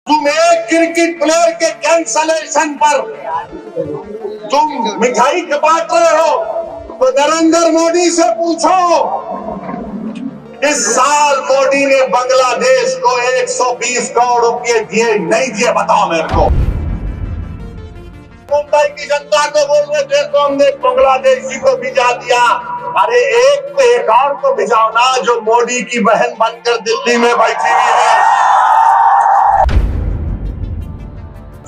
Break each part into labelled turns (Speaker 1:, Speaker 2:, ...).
Speaker 1: तुम एक cricket player के कैंसलेशन पर तुम मिठाई बांट रहे हो, तो नरेंद्र मोदी से पूछो। इस साल मोदी ने बांग्लादेश को 120 करोड़ रुपए दिए नहीं दिए, बताओ मेरे को। मुंबई की जनता को बोल रहे थे तो हमने बांग्लादेशी को भिजा दिया। अरे एक और को भिजाओ ना, जो मोदी की बहन बनकर दिल्ली में बैठी हुई है।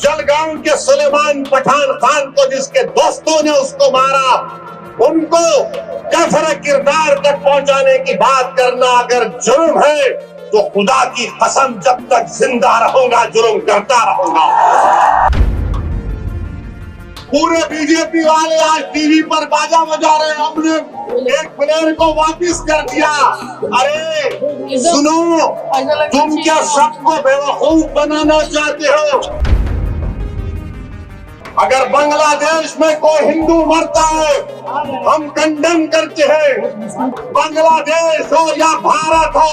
Speaker 1: जलगांव के सुलेमान पठान खान को जिसके दोस्तों ने उसको मारा, उनको कफर किरदार तक पहुंचाने की बात करना अगर जुर्म है तो खुदा की कसम जब तक जिंदा रहूंगा जुर्म करता रहूंगा। पूरे बीजेपी वाले आज टीवी पर बाजा बजा रहे, हमने एक प्लेयर को वापस कर दिया। अरे सुनो, तुम क्या सबको बेवकूफ बनाना चाहते हो? अगर बांग्लादेश में कोई हिंदू मरता है हम कंडेम करते हैं। बांग्लादेश हो या भारत हो,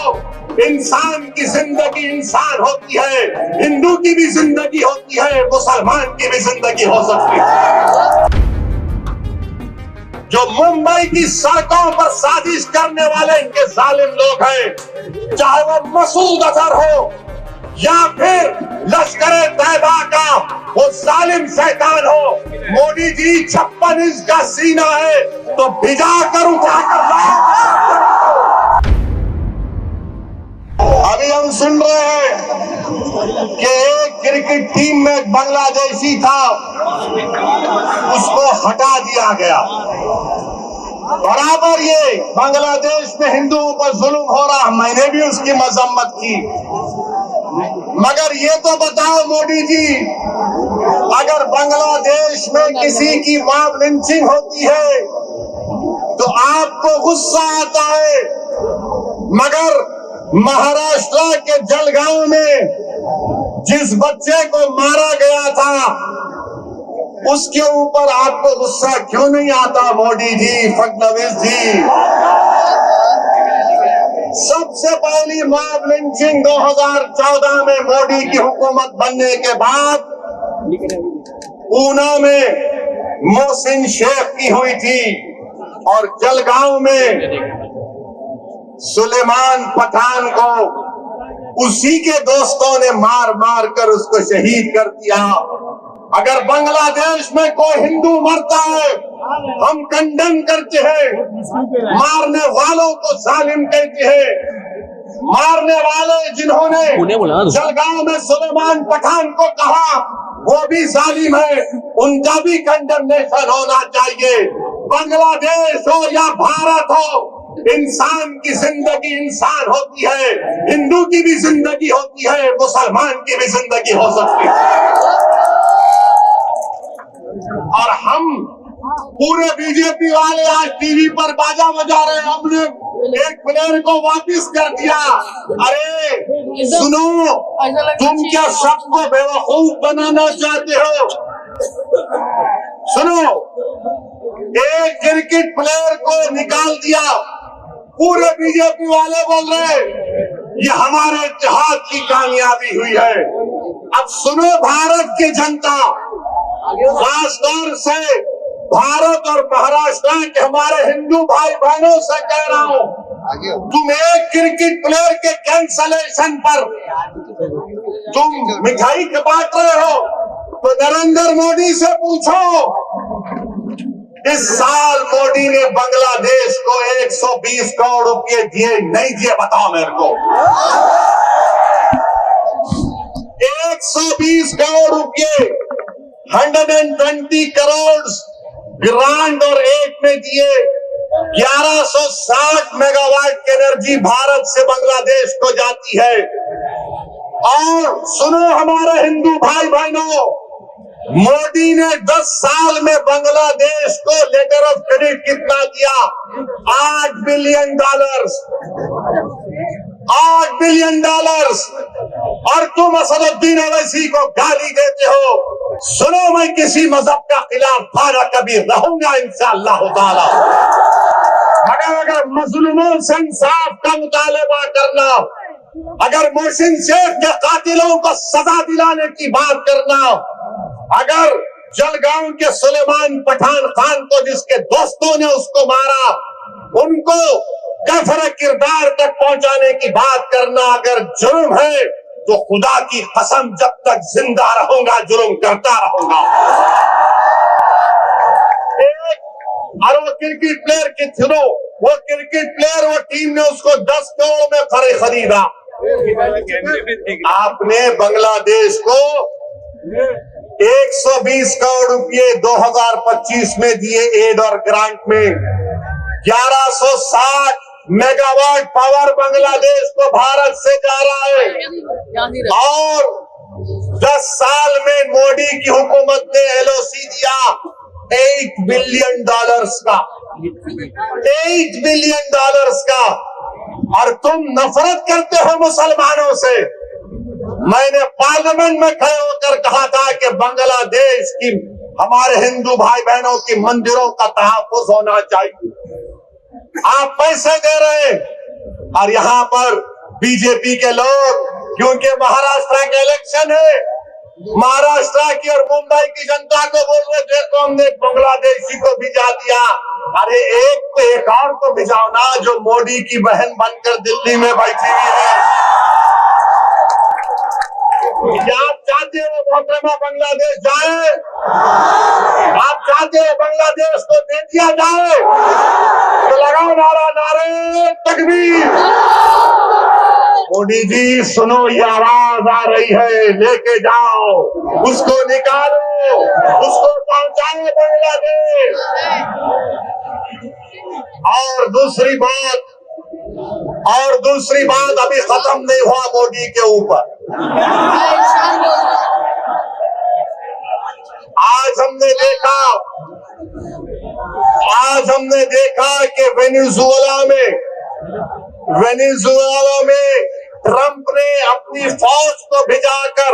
Speaker 1: इंसान की जिंदगी इंसान होती है, हिंदू की भी जिंदगी होती है, मुसलमान की भी जिंदगी हो सकती है। जो मुंबई की सड़कों पर साजिश करने वाले इनके जालिम लोग हैं, चाहे वो मसूद अजहर हो या फिर लश्कर तैयबा का वो जालिम शैतान हो, मोदी जी 56 इंच का सीना है तो भिजा कर उठा कर लाओ। अभी हम सुन रहे हैं कि एक क्रिकेट टीम में बांग्लादेशी था, उसको हटा दिया गया। बराबर ये बांग्लादेश में हिंदुओं पर जुल्म हो रहा, मैंने भी उसकी मजम्मत की। मगर ये तो बताओ मोदी जी, अगर बांग्लादेश में किसी की मॉब लिंचिंग होती है तो आपको गुस्सा आता है, मगर महाराष्ट्र के जलगांव में जिस बच्चे को मारा गया था उसके ऊपर आपको गुस्सा क्यों नहीं आता? मोदी जी, फडणवीस जी, सबसे पहली मॉब लिंचिंग 2014 में मोदी की हुकूमत बनने के बाद ऊना में मोहसिन शेख की हुई थी और जलगांव में सुलेमान पठान को उसी के दोस्तों ने मार मार कर उसको शहीद कर दिया। अगर बांग्लादेश में कोई हिंदू मरता है हम कंडेम करते हैं, मारने वालों को जालिम कहते हैं। मारने वाले जिन्होंने जलगांव में सुलेमान पठान को कहा वो भी जालिम है, उनका भी कंडेमनेशन होना चाहिए। बांग्लादेश हो या भारत हो, इंसान की जिंदगी इंसान होती है, हिंदू की भी जिंदगी होती है, मुसलमान की भी जिंदगी हो सकती है। और हम पूरे बीजेपी वाले आज टीवी पर बाजा बजा रहे, हमने एक प्लेयर को वापस कर दिया। अरे सुनो, तुम क्या सबको बेवकूफ बनाना चाहते हो? सुनो, एक क्रिकेट प्लेयर को निकाल दिया, पूरे बीजेपी वाले बोल रहे ये हमारे इत्तेहाद की कामयाबी हुई है। अब सुनो भारत की जनता, खासतौर से भारत और महाराष्ट्र के हमारे हिंदू भाई बहनों से कह रहा हूँ, तुम एक क्रिकेट प्लेयर के कैंसलेशन पर तुम मिठाई बांट रहे हो, तो नरेंद्र मोदी से पूछो। इस साल मोदी ने बांग्लादेश को 120 करोड़ रुपए दिए नहीं दिए, बताओ मेरे को। 120 करोड़ रुपए, 120 करोड़ ग्रांट और एक में दिए। 1160 मेगावाट की एनर्जी भारत से बांग्लादेश को जाती है। और सुनो हमारे हिंदू भाई बहनों, मोदी ने 10 साल में बांग्लादेश को लेटर ऑफ क्रेडिट कितना दिया? $8 बिलियन। $8 बिलियन। और तुम असदुद्दीन ओवैसी को गाली देते हो। सुनो, मैं किसी मजहब का खिलाफ था ना कभी रहूंगा इंशाअल्लाह ताला, मगर अगर मजलूमों से इंसाफ का मुतालबा करना अगर मोहसिन शेख के कातिलों को सजा दिलाने की बात करना, अगर जलगांव के सुलेमान पठान खान को जिसके दोस्तों ने उसको मारा, उनको कफर किरदार तक पहुंचाने की बात करना अगर जुर्म है, तो खुदा की कसम जब तक जिंदा रहूंगा जुर्म करता रहूंगा। और वो क्रिकेट प्लेयर के थ्रू, वो क्रिकेट प्लेयर, वो टीम ने उसको 10 करोड़ में खरीदा। आपने बांग्लादेश को 120 करोड़ रुपए 2025 में दिए एड और ग्रांट में। 1160 मेगावाट पावर बांग्लादेश को भारत से जा रहा है। और 10 साल में मोदी की हुकूमत ने एलओसी दिया $8 बिलियन का, $8 बिलियन का। और तुम नफरत करते हो मुसलमानों से। मैंने पार्लियामेंट में खड़े होकर कहा था कि बांग्लादेश की, हमारे हिंदू भाई बहनों की मंदिरों का तहफ्फुज होना चाहिए। आप पैसे दे रहे हैं और यहाँ पर बीजेपी के लोग, क्योंकि महाराष्ट्र का इलेक्शन है, महाराष्ट्र की और मुंबई की जनता को बोल रहे देखो हमने बांग्लादेशी को भिजा दिया। अरे एक तो एक और को भिजाओ ना, जो मोदी की बहन बनकर दिल्ली में बैठी हुई है। क्या आप चाहते हो मोहतरमा बांग्लादेश जाए? आप चाहते हो बांग्लादेश को दे दिया जाए? तो लगाओ नारा, नारे तकबीर। मोदी जी सुनो, ये आवाज आ रही है, लेके जाओ, उसको निकालो, उसको पहुंचाओ बांग्लादेश। और दूसरी बात अभी खत्म नहीं हुआ मोदी के ऊपर। आज हमने देखा कि वेनेजुएला में ट्रंप ने अपनी फौज को भिजाकर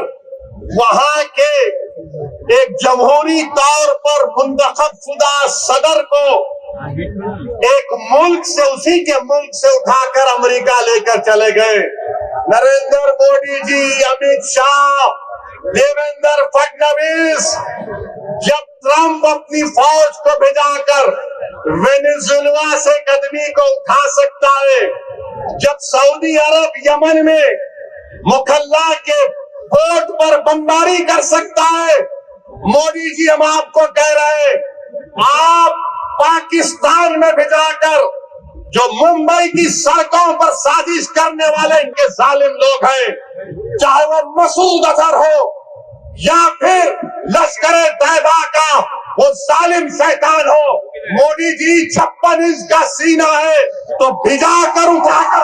Speaker 1: वहां के एक जमहूरी तौर पर मुंतखब शुदा सदर को एक मुल्क से, उसी के मुल्क से उठाकर अमेरिका लेकर चले गए। नरेंद्र मोदी जी, अमित शाह, देवेंद्र फडणवीस, जब ट्रंप अपनी फौज को भिजाकर वेनेजुएला से कदमी को उठा सकता है, जब सऊदी अरब यमन में मुखल्ला के पोर्ट पर बमबारी कर सकता है, मोदी जी हम आपको कह रहे हैं, आप पाकिस्तान में भिजाकर जो मुंबई की सड़कों पर साजिश करने वाले इनके जालिम लोग हैं, चाहे वो मसूद अजहर हो या फिर लश्कर तैयबा का वो जालिम शैतान हो, मोदी जी 56 इंच का सीना है तो भिजाकर उठाकर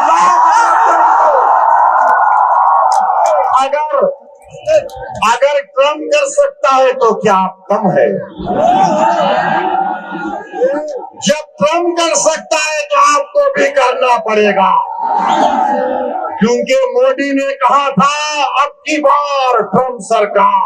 Speaker 1: अगर ट्रंप कर सकता है तो क्या आप कम है? जब ट्रंप कर सकता है तो आपको भी करना पड़ेगा, क्योंकि मोदी ने कहा था अब की बार ट्रंप सरकार।